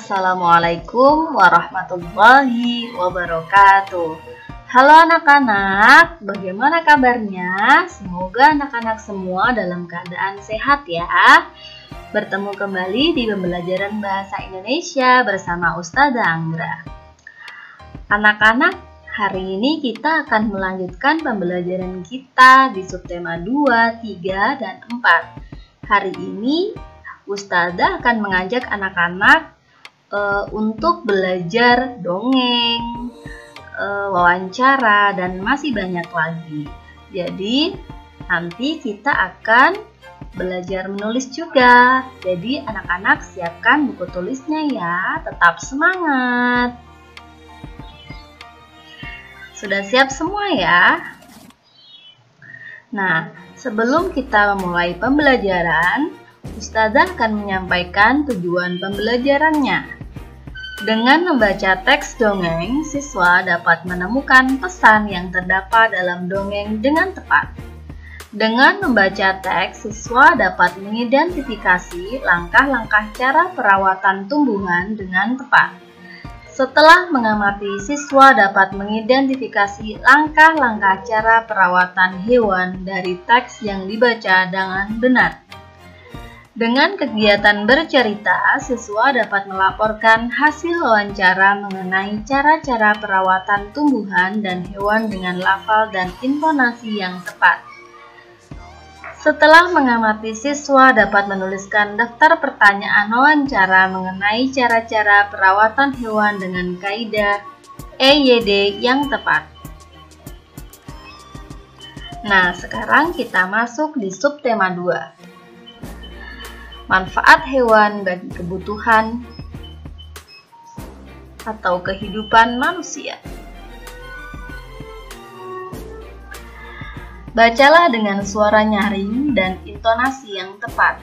Assalamualaikum warahmatullahi wabarakatuh. Halo anak-anak, bagaimana kabarnya? Semoga anak-anak semua dalam keadaan sehat ya. Bertemu kembali di pembelajaran bahasa Indonesia bersama Ustazah Anggra. Anak-anak, hari ini kita akan melanjutkan pembelajaran kita di subtema 2, 3, dan 4. Hari ini Ustazah akan mengajak anak-anak untuk belajar dongeng, wawancara, dan masih banyak lagi. Jadi, nanti kita akan belajar menulis juga. Jadi, anak-anak siapkan buku tulisnya ya. Tetap semangat. Sudah siap semua ya? Nah, sebelum kita memulai pembelajaran, Ustazah akan menyampaikan tujuan pembelajarannya. Dengan membaca teks dongeng, siswa dapat menemukan pesan yang terdapat dalam dongeng dengan tepat. Dengan membaca teks, siswa dapat mengidentifikasi langkah-langkah cara perawatan tumbuhan dengan tepat. Setelah mengamati, siswa dapat mengidentifikasi langkah-langkah cara perawatan hewan dari teks yang dibaca dengan benar. Dengan kegiatan bercerita, siswa dapat melaporkan hasil wawancara mengenai cara-cara perawatan tumbuhan dan hewan dengan lafal dan intonasi yang tepat. Setelah mengamati, siswa dapat menuliskan daftar pertanyaan wawancara mengenai cara-cara perawatan hewan dengan kaidah EYD yang tepat. Nah, sekarang kita masuk di subtema 2. Manfaat hewan bagi kebutuhan atau kehidupan manusia. Bacalah dengan suara nyaring dan intonasi yang tepat.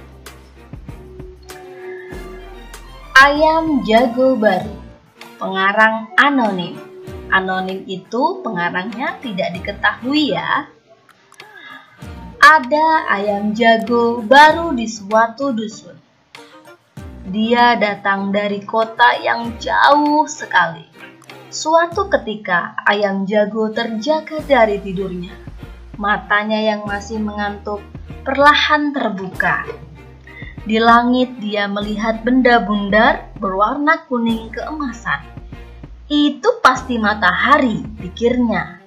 Ayam jago baru. Pengarang anonim. Anonim itu pengarangnya tidak diketahui ya. Ada ayam jago baru di suatu dusun. Dia datang dari kota yang jauh sekali. Suatu ketika, ayam jago terjaga dari tidurnya. Matanya yang masih mengantuk perlahan terbuka. Di langit dia melihat benda bundar berwarna kuning keemasan. Itu pasti matahari, pikirnya.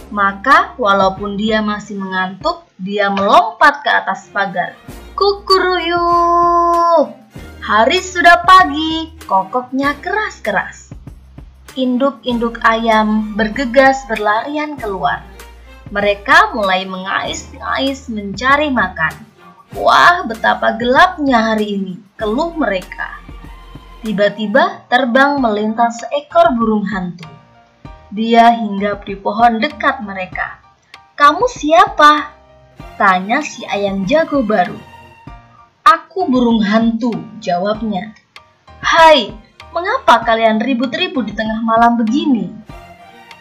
Maka walaupun dia masih mengantuk, dia melompat ke atas pagar. Kukuruyuk! Hari sudah pagi, kokoknya keras-keras. Induk-induk ayam bergegas berlarian keluar. Mereka mulai mengais-ngais mencari makan. Wah, betapa gelapnya hari ini, keluh mereka. Tiba-tiba terbang melintas seekor burung hantu. Dia hinggap di pohon dekat mereka. Kamu siapa? Tanya si ayam jago baru. Aku burung hantu, jawabnya. Hai, mengapa kalian ribut-ribut di tengah malam begini?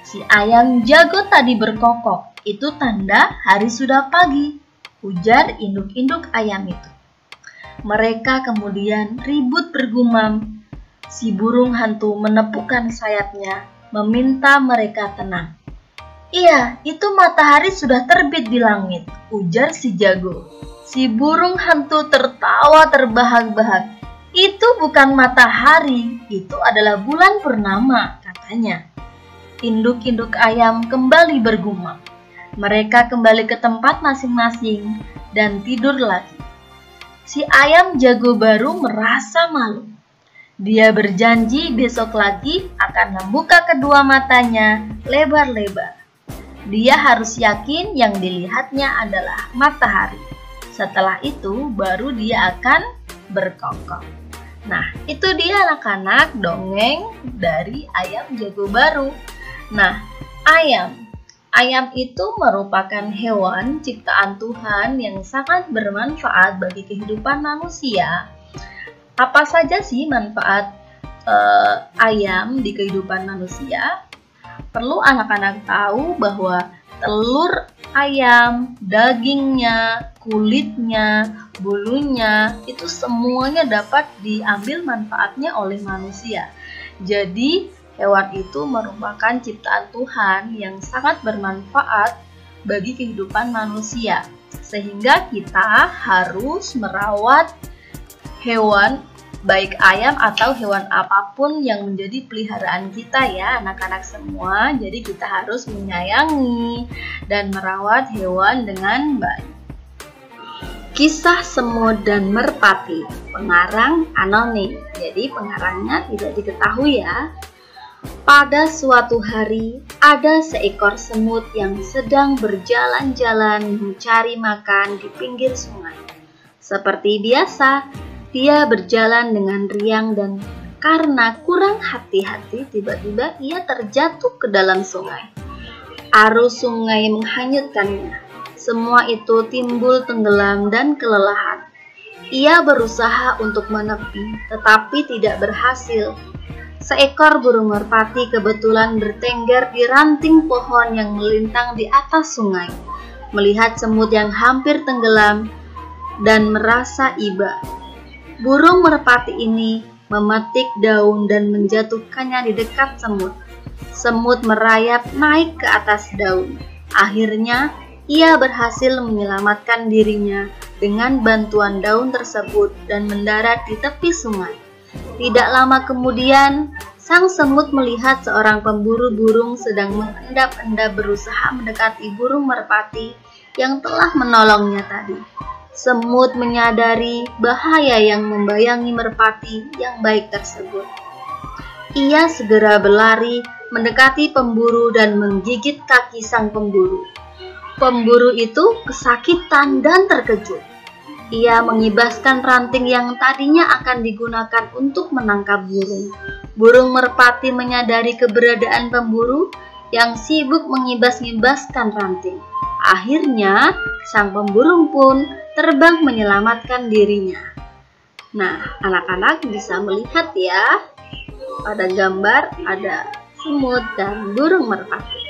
Si ayam jago tadi berkokok. Itu tanda hari sudah pagi, ujar induk-induk ayam itu. Mereka kemudian ribut bergumam. Si burung hantu menepukkan sayapnya, meminta mereka tenang. Iya, itu matahari sudah terbit di langit, ujar si jago. Si burung hantu tertawa terbahak-bahak. Itu bukan matahari, itu adalah bulan purnama, katanya. Induk-induk ayam kembali bergumam. Mereka kembali ke tempat masing-masing dan tidur lagi. Si ayam jago baru merasa malu. Dia berjanji besok lagi akan membuka kedua matanya lebar-lebar. Dia harus yakin yang dilihatnya adalah matahari. Setelah itu baru dia akan berkokok. Nah, itu dia anak-anak dongeng dari ayam jago baru. Nah, ayam itu merupakan hewan ciptaan Tuhan yang sangat bermanfaat bagi kehidupan manusia. Apa saja sih manfaat ayam di kehidupan manusia? Perlu anak-anak tahu bahwa telur ayam, dagingnya, kulitnya, bulunya, itu semuanya dapat diambil manfaatnya oleh manusia. Jadi, hewan itu merupakan ciptaan Tuhan yang sangat bermanfaat bagi kehidupan manusia. Sehingga kita harus merawat hewan, baik ayam atau hewan apapun yang menjadi peliharaan kita ya anak-anak semua. Jadi kita harus menyayangi dan merawat hewan dengan baik. Kisah Semut dan Merpati, pengarang anonim. Jadi pengarangnya tidak diketahui ya. Pada suatu hari, ada seekor semut yang sedang berjalan-jalan mencari makan di pinggir sungai. Seperti biasa, dia berjalan dengan riang dan karena kurang hati-hati tiba-tiba ia terjatuh ke dalam sungai. Arus sungai menghanyutkannya. Semua itu timbul tenggelam dan kelelahan. Ia berusaha untuk menepi tetapi tidak berhasil. Seekor burung merpati kebetulan bertengger di ranting pohon yang melintang di atas sungai. Melihat semut yang hampir tenggelam dan merasa iba. Burung merpati ini memetik daun dan menjatuhkannya di dekat semut. Semut merayap naik ke atas daun. Akhirnya, ia berhasil menyelamatkan dirinya dengan bantuan daun tersebut dan mendarat di tepi sungai. Tidak lama kemudian, sang semut melihat seorang pemburu burung sedang mengendap-endap berusaha mendekati burung merpati yang telah menolongnya tadi. Semut menyadari bahaya yang membayangi merpati yang baik tersebut. Ia segera berlari mendekati pemburu dan menggigit kaki sang pemburu. Pemburu itu kesakitan dan terkejut. Ia mengibaskan ranting yang tadinya akan digunakan untuk menangkap burung. Burung merpati menyadari keberadaan pemburu yang sibuk mengibas-ngibaskan ranting. Akhirnya, sang pemburu pun terbang menyelamatkan dirinya. Nah, anak-anak bisa melihat ya, pada gambar ada semut dan burung merpati.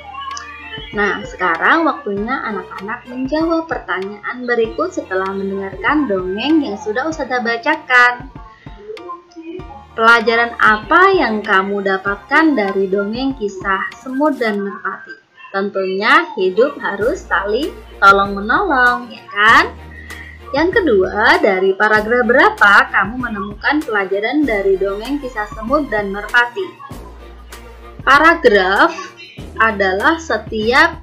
Nah, sekarang waktunya anak-anak menjawab pertanyaan berikut setelah mendengarkan dongeng yang sudah Ustazah bacakan. Pelajaran apa yang kamu dapatkan dari dongeng kisah Semut dan Merpati? Tentunya hidup harus saling tolong-menolong, ya kan? Yang kedua, dari paragraf berapa kamu menemukan pelajaran dari dongeng kisah Semut dan Merpati? Paragraf adalah setiap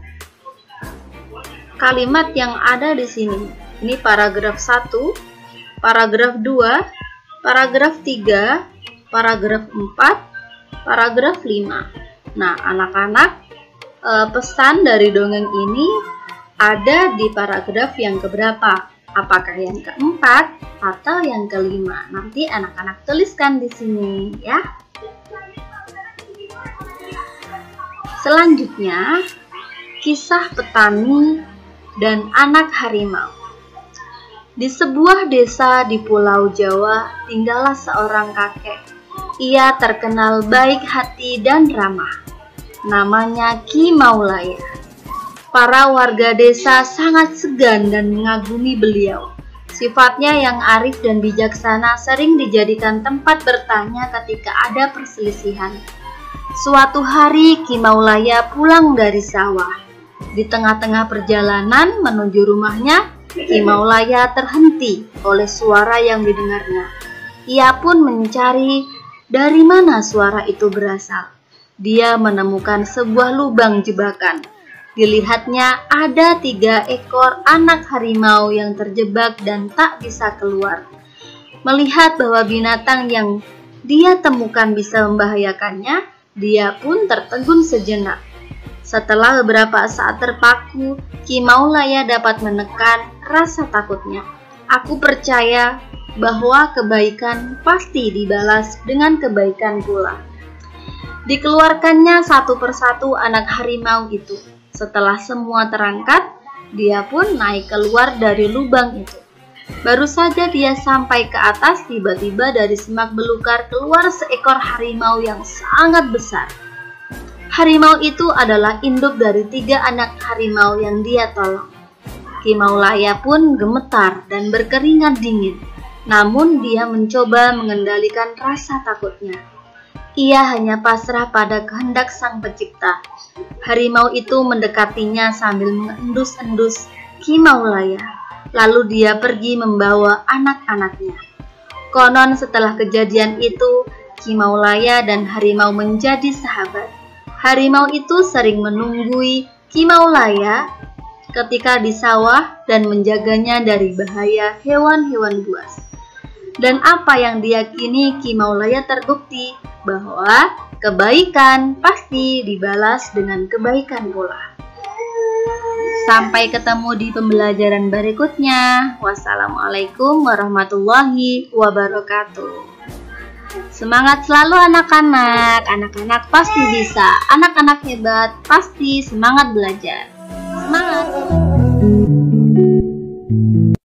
kalimat yang ada di sini. Ini paragraf 1, paragraf 2, paragraf 3, paragraf 4, paragraf 5. Nah, anak-anak, pesan dari dongeng ini ada di paragraf yang keberapa? Apakah yang keempat atau yang kelima? Nanti anak-anak tuliskan di sini ya. Selanjutnya, kisah petani dan anak harimau. Di sebuah desa di Pulau Jawa tinggallah seorang kakek. Ia terkenal baik hati dan ramah. Namanya Ki Maulaya. Para warga desa sangat segan dan mengagumi beliau. Sifatnya yang arif dan bijaksana sering dijadikan tempat bertanya ketika ada perselisihan. Suatu hari Ki Maulaya pulang dari sawah. Di tengah-tengah perjalanan menuju rumahnya, Ki Maulaya terhenti oleh suara yang didengarnya. Ia pun mencari dari mana suara itu berasal. Dia menemukan sebuah lubang jebakan. Dilihatnya ada 3 ekor anak harimau yang terjebak dan tak bisa keluar. Melihat bahwa binatang yang dia temukan bisa membahayakannya, dia pun tertegun sejenak. Setelah beberapa saat terpaku, Ki Maulaya dapat menekan rasa takutnya. Aku percaya bahwa kebaikan pasti dibalas dengan kebaikan pula. Dikeluarkannya satu persatu anak harimau itu. Setelah semua terangkat, dia pun naik keluar dari lubang itu. Baru saja dia sampai ke atas, tiba-tiba dari semak belukar keluar seekor harimau yang sangat besar. Harimau itu adalah induk dari 3 anak harimau yang dia tolong. Ki Maulaya pun gemetar dan berkeringat dingin, namun dia mencoba mengendalikan rasa takutnya. Ia hanya pasrah pada kehendak Sang Pencipta. Harimau itu mendekatinya sambil mengendus-endus Ki Maulaya. Lalu dia pergi membawa anak-anaknya. Konon setelah kejadian itu, Ki Maulaya dan harimau menjadi sahabat. Harimau itu sering menunggui Ki Maulaya ketika di sawah dan menjaganya dari bahaya hewan-hewan buas. Dan apa yang diyakini Ki Maulaya terbukti bahwa kebaikan pasti dibalas dengan kebaikan pula. Sampai ketemu di pembelajaran berikutnya. Wassalamualaikum warahmatullahi wabarakatuh. Semangat selalu anak-anak. Anak-anak pasti bisa. Anak-anak hebat pasti semangat belajar. Semangat!